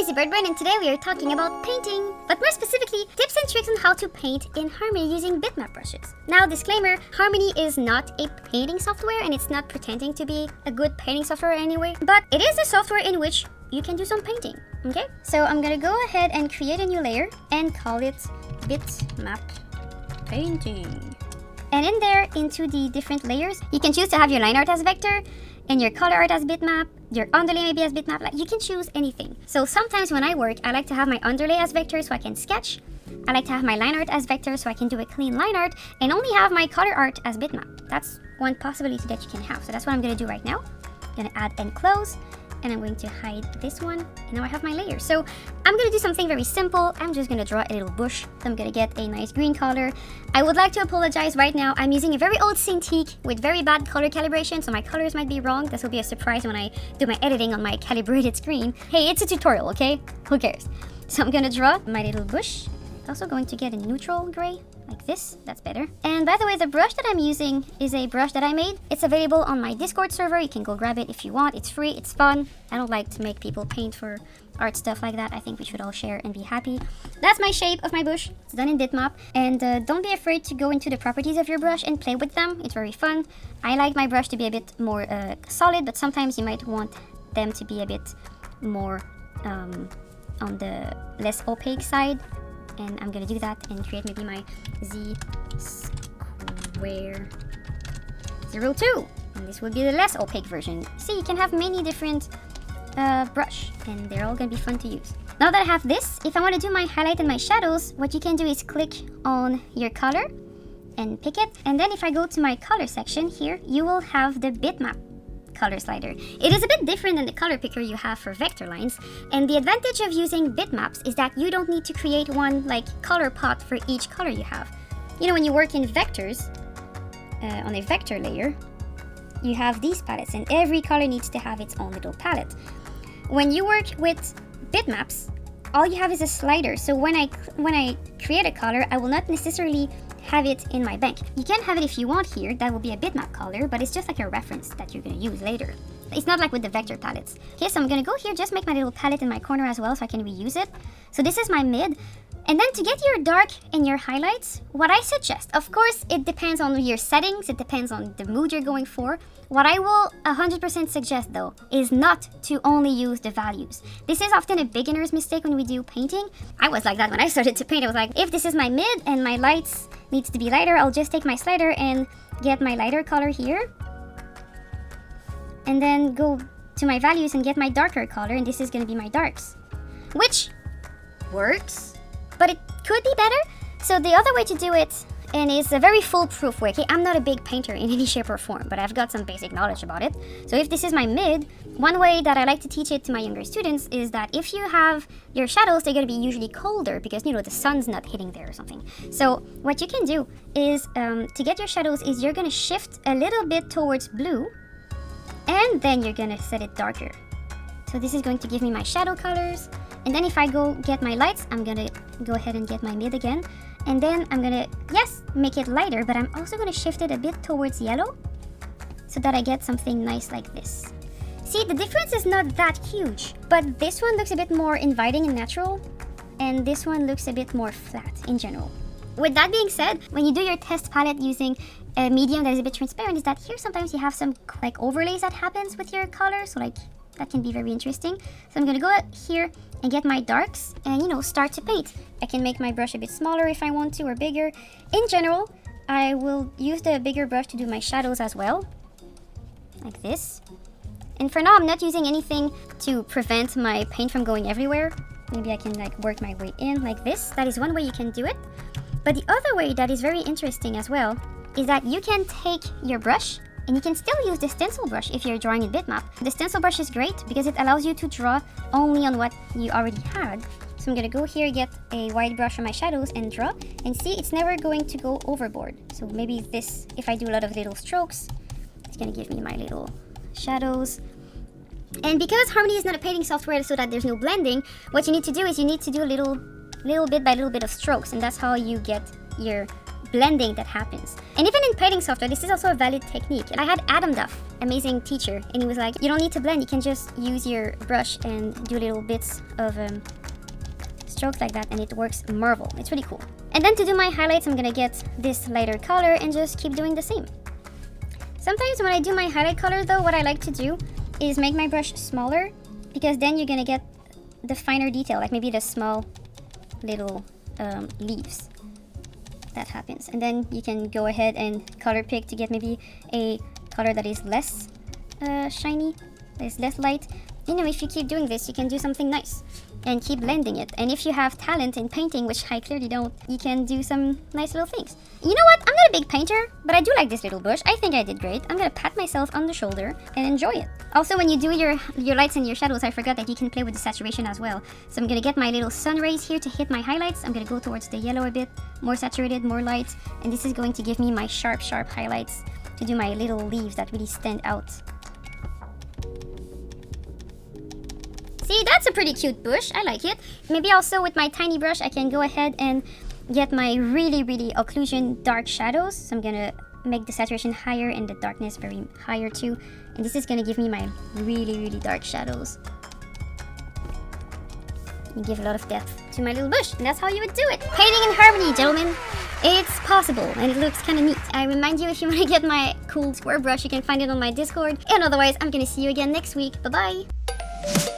is ZeBirdBrain and today we are talking about painting, but more specifically, tips and tricks on how to paint in Harmony using Bitmap brushes. Now, disclaimer, Harmony is not a painting software and it's not pretending to be a good painting software anyway, but it is a software in which you can do some painting, okay? So I'm gonna go ahead and create a new layer and call it Bitmap Painting. And in there, into the different layers, you can choose to have your line art as vector and your color art as bitmap, your underlay maybe as bitmap, like you can choose anything. So sometimes when I work, I like to have my underlay as vector so I can sketch. I like to have my line art as vector so I can do a clean line art and only have my color art as bitmap. That's one possibility that you can have. So that's what I'm gonna do right now. I'm gonna add and close, and I'm going to hide this one, and now I have my layer. So I'm gonna do something very simple. I'm just gonna draw a little bush. So I'm gonna get a nice green color. I would like to apologize right now. I'm using a very old Cintiq with very bad color calibration, so my colors might be wrong. This will be a surprise when I do my editing on my calibrated screen. Hey, it's a tutorial, okay? Who cares? So I'm gonna draw my little bush. Also going to get a neutral gray, like this, that's better. And by the way, the brush that I'm using is a brush that I made. It's available on my Discord server. You can go grab it if you want. It's free, it's fun. I don't like to make people paint for art stuff like that. I think we should all share and be happy. That's my shape of my bush. It's done in Bitmap. And don't be afraid to go into the properties of your brush and play with them. It's very fun. I like my brush to be a bit more solid, but sometimes you might want them to be a bit more on the less opaque side. And I'm gonna do that and create maybe my Z square 02. And this will be the less opaque version. See, you can have many different brush and they're all gonna be fun to use. Now that I have this, if I want to do my highlight and my shadows, what you can do is click on your color and pick it. And then if I go to my color section here, you will have the bitmap color slider. It is a bit different than the color picker you have for vector lines, and the advantage of using bitmaps is that you don't need to create one like color pot for each color you have. You know, when you work in vectors on a vector layer, you have these palettes and every color needs to have its own little palette. When you work with bitmaps, all you have is a slider, so when I create a color, I will not necessarily have it in my bank. You can have it if you want here, that will be a bitmap color, but it's just like a reference that you're gonna use later. It's not like with the vector palettes. Okay, so I'm gonna go here, just make my little palette in my corner as well so I can reuse it. So this is my mid. And then to get your dark and your highlights, what I suggest, of course, it depends on your settings, it depends on the mood you're going for. What I will 100% suggest though, is not to only use the values. This is often a beginner's mistake when we do painting. I was like that when I started to paint. I was like, if this is my mid and my lights needs to be lighter, I'll just take my slider and get my lighter color here. And then go to my values and get my darker color, and this is gonna be my darks. Which works, but it could be better. So the other way to do it, and it's a very foolproof way, okay? I'm not a big painter in any shape or form, but I've got some basic knowledge about it. So if this is my mid, one way that I like to teach it to my younger students is that if you have your shadows, they're gonna be usually colder because, you know, the sun's not hitting there or something. So what you can do is, to get your shadows is you're gonna shift a little bit towards blue, and then you're gonna set it darker. So this is going to give me my shadow colors. And then if I go get my lights, I'm gonna go ahead and get my mid again. And then I'm gonna, yes, make it lighter, but I'm also gonna shift it a bit towards yellow so that I get something nice like this. See, the difference is not that huge, but this one looks a bit more inviting and natural, and this one looks a bit more flat in general. With that being said, when you do your test palette using a medium that is a bit transparent, is that here sometimes you have some like overlays that happens with your color, so like that can be very interesting. So I'm gonna go here and get my darks and, you know, start to paint. I can make my brush a bit smaller if I want to, or bigger. In general, I will use the bigger brush to do my shadows as well, like this. And for now, I'm not using anything to prevent my paint from going everywhere. Maybe I can like work my way in like this. That is one way you can do it. But the other way that is very interesting as well is that you can take your brush and you can still use the stencil brush if you're drawing in Bitmap. The stencil brush is great because it allows you to draw only on what you already had. So I'm gonna go here, get a white brush for my shadows and draw. And see, it's never going to go overboard. So maybe this, if I do a lot of little strokes, it's gonna give me my little shadows. And because Harmony is not a painting software so that there's no blending, what you need to do is you need to do a little bit by little bit of strokes, and that's how you get your blending that happens. And even in painting software, this is also a valid technique. I had Adam Duff, amazing teacher, and he was like, you don't need to blend, you can just use your brush and do little bits of strokes like that, and it works marvel. It's really cool. And then to do my highlights, I'm gonna get this lighter color and just keep doing the same. Sometimes when I do my highlight color though, what I like to do is make my brush smaller, because then you're gonna get the finer detail, like maybe the small little leaves. That happens. And then you can go ahead and color pick to get maybe a color that is less shiny, that is less light. You know, if you keep doing this, you can do something nice and keep blending it. And if you have talent in painting, which I clearly don't, you can do some nice little things. You know what? I'm not a big painter, but I do like this little bush. I think I did great. I'm gonna pat myself on the shoulder and enjoy it. Also, when you do your lights and your shadows, I forgot that you can play with the saturation as well. So I'm gonna get my little sun rays here to hit my highlights. I'm gonna go towards the yellow a bit, more saturated, more light. And this is going to give me my sharp highlights to do my little leaves that really stand out. See, that's a pretty cute bush. I like it. Maybe also with my tiny brush, I can go ahead and get my really occlusion dark shadows. So I'm gonna make the saturation higher and the darkness very higher too. And this is gonna give me my really dark shadows. And give a lot of depth to my little bush. And that's how you would do it. Painting in harmony, gentlemen. It's possible and it looks kind of neat. I remind you, if you want to get my cool square brush, you can find it on my Discord. And otherwise, I'm gonna see you again next week. Bye-bye.